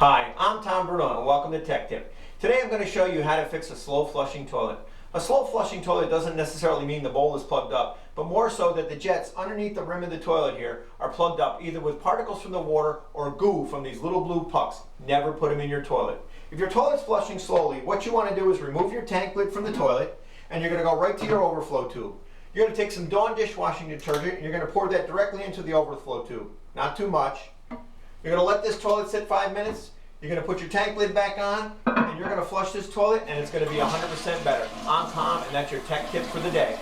Hi, I'm Tom Bruno and welcome to Tech Tip. Today I'm going to show you how to fix a slow flushing toilet. A slow flushing toilet doesn't necessarily mean the bowl is plugged up, but more so that the jets underneath the rim of the toilet here are plugged up either with particles from the water or goo from these little blue pucks. Never put them in your toilet. If your toilet's flushing slowly, what you want to do is remove your tank lid from the toilet and you're going to go right to your overflow tube. You're going to take some Dawn dishwashing detergent and you're going to pour that directly into the overflow tube. Not too much. You're going to let this toilet sit 5 minutes. You're going to put your tank lid back on and you're going to flush this toilet and it's going to be 100% better. I'm Tom and that's your tech tip for the day.